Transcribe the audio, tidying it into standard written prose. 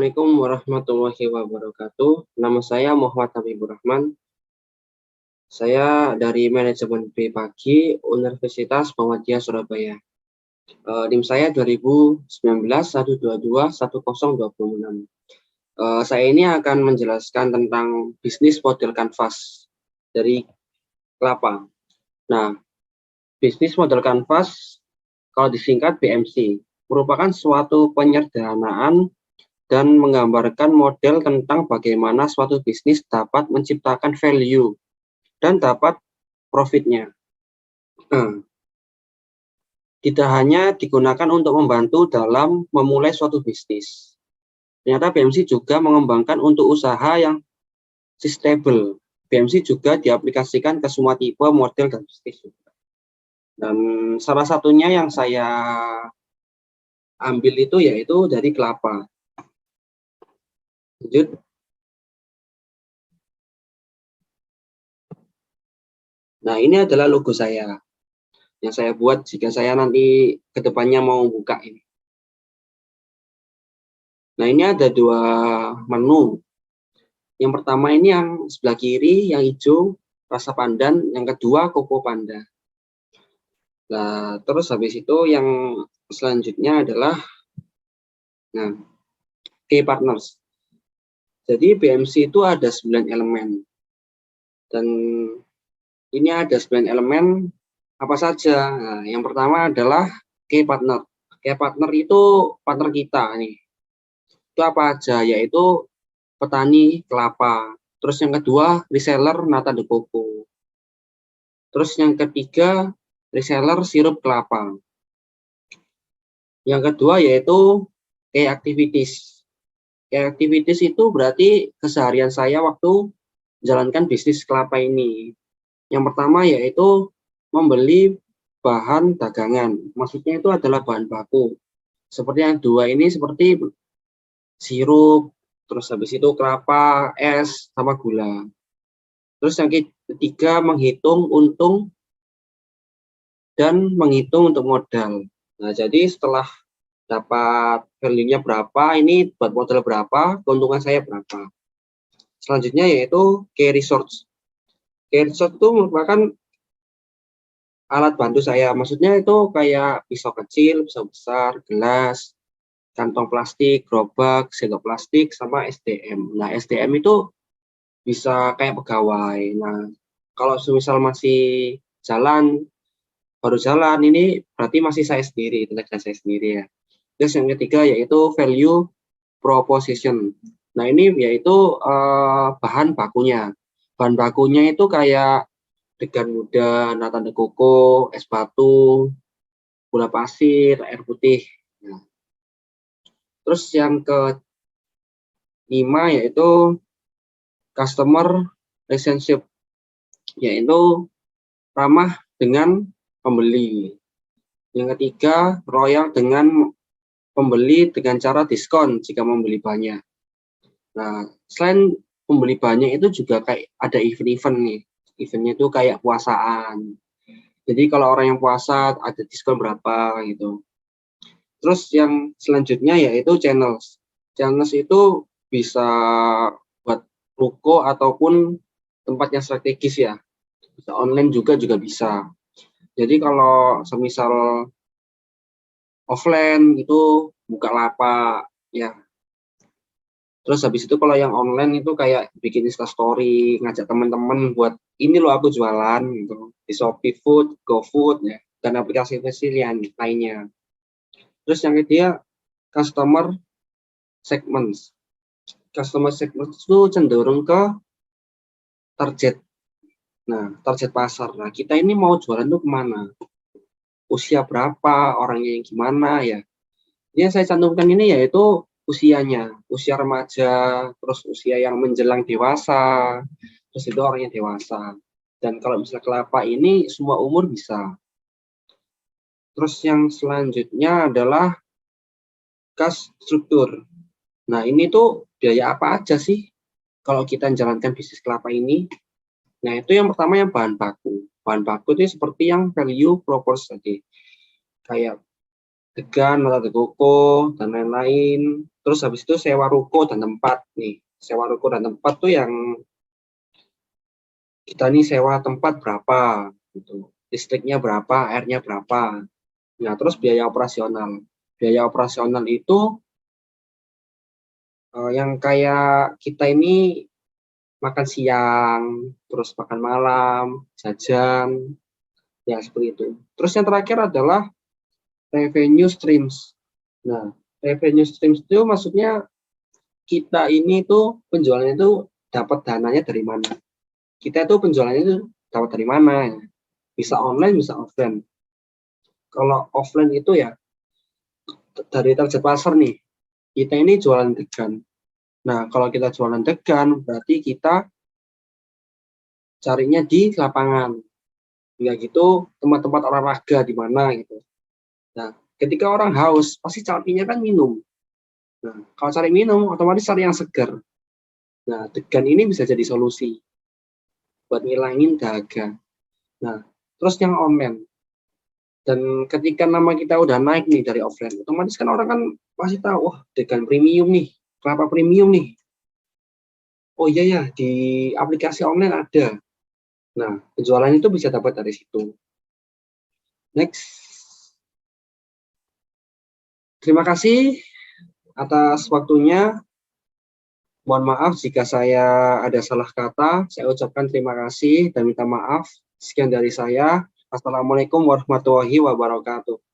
Assalamualaikum warahmatullahi wabarakatuh. Nama saya Muhammad Habibur Rahman. Saya dari Manajemen B Pagi Universitas Muhammadiyah Surabaya. NIM saya 2019-122-1026. Saya ini akan menjelaskan tentang bisnis model kanvas dari kelapa. Nah, bisnis model kanvas kalau disingkat BMC merupakan suatu penyederhanaan dan menggambarkan model tentang bagaimana suatu bisnis dapat menciptakan value dan dapat profitnya. Tidak hanya digunakan untuk membantu dalam memulai suatu bisnis. Ternyata BMC juga mengembangkan untuk usaha yang sustainable. BMC juga diaplikasikan ke semua tipe model dan bisnis juga. Dan salah satunya yang saya ambil itu yaitu dari kelapa. Lanjut. Nah, ini adalah logo saya yang saya buat jika saya nanti ke depannya mau buka ini. Nah, ini ada dua menu. Yang pertama ini yang sebelah kiri, yang hijau, rasa pandan. Yang kedua, koko panda. Nah, terus habis itu yang selanjutnya adalah key partners. Jadi BMC itu ada 9 elemen. Dan ini ada 9 elemen apa saja. Nah, yang pertama adalah key partner. Key partner itu partner kita nih. Itu apa aja? Yaitu petani kelapa. Terus yang kedua reseller nata de coco. Terus yang ketiga reseller sirup kelapa. Yang kedua yaitu key activities. Key activities itu berarti keseharian saya waktu menjalankan bisnis kelapa ini. Yang pertama yaitu membeli bahan dagangan. Maksudnya itu adalah bahan baku. Seperti yang dua ini seperti sirup, terus habis itu kelapa, es, sama gula. Terus yang ketiga menghitung untung dan menghitung untuk modal. Nah, jadi setelah dapat value-nya berapa, ini buat modal berapa, keuntungan saya berapa. Selanjutnya yaitu key resource. Key resource itu merupakan alat bantu saya. Maksudnya itu kayak pisau kecil, pisau besar, gelas, kantong plastik, gerobak, sendok plastik, sama SDM. Nah, SDM itu bisa kayak pegawai. Nah, kalau semisal masih jalan, baru jalan, ini berarti masih saya sendiri, tenaga saya sendiri ya. Terus yang ketiga yaitu value proposition. Nah, ini yaitu bahan bakunya. Bahan bakunya itu kayak degan muda, nata de coco, es batu, gula pasir, air putih. Nah, terus yang kelima yaitu customer relationship, yaitu ramah dengan pembeli. Yang ketiga, royal dengan pembeli dengan cara diskon jika membeli banyak. Nah, selain membeli banyak itu juga kayak ada event-event nih. Eventnya itu kayak puasaan. Jadi kalau orang yang puasa ada diskon berapa gitu. Terus yang selanjutnya yaitu channels. Channels itu bisa buat ruko ataupun tempat yang strategis ya. Bisa online juga bisa. Jadi kalau semisal offline itu buka lapak ya. Terus habis itu kalau yang online itu kayak bikin Instastory, ngajak teman-teman buat ini loh aku jualan gitu. Di Shopee Food, GoFood ya, dan aplikasi-aplikasi lainnya. Terus yang ketiga customer segments. Customer segments itu cenderung ke target. Nah, target pasar. Nah, kita ini mau jualan tuh kemana? Usia berapa, orangnya yang gimana ya. Yang saya cantumkan ini yaitu usianya, usia remaja, terus usia yang menjelang dewasa, terus itu orangnya dewasa. Dan kalau misalnya kelapa ini semua umur bisa. Terus yang selanjutnya adalah cost struktur. Nah, ini tuh biaya apa aja sih kalau kita menjalankan bisnis kelapa ini? Nah, itu yang pertama yang bahan baku. Bahan baku itu seperti yang value proposed tadi. Kayak degan, nata de coco, dan lain-lain. Terus habis itu sewa ruko dan tempat nih. Sewa ruko dan tempat tuh yang kita nih sewa tempat berapa gitu. Listriknya berapa, airnya berapa. Nah, terus biaya operasional. Biaya operasional itu yang kayak kita ini makan siang, terus makan malam, jajan, ya seperti itu. Terus yang terakhir adalah revenue streams. Nah, revenue streams itu maksudnya kita ini tuh penjualannya itu dapat dananya dari mana. Kita itu penjualannya itu dapat dari mana ya. Bisa online, bisa offline. Kalau offline itu ya dari target pasar nih. Kita ini jualan degan. Nah, kalau kita jualan degan berarti kita carinya di lapangan. Ya gitu, tempat-tempat olahraga di mana gitu. Nah, ketika orang haus, pasti carinya kan minum. Nah, kalau cari minum, otomatis cari yang segar. Nah, degan ini bisa jadi solusi buat ngilangin dahaga. Nah, terus yang online. Dan ketika nama kita udah naik nih dari offline, otomatis kan orang kan pasti tahu, wah, degan premium nih, kelapa premium nih. Oh iya ya, di aplikasi online ada. Nah, penjualan itu bisa dapat dari situ. Next. Terima kasih atas waktunya. Mohon maaf jika saya ada salah kata. Saya ucapkan terima kasih dan minta maaf. Sekian dari saya. Assalamualaikum warahmatullahi wabarakatuh.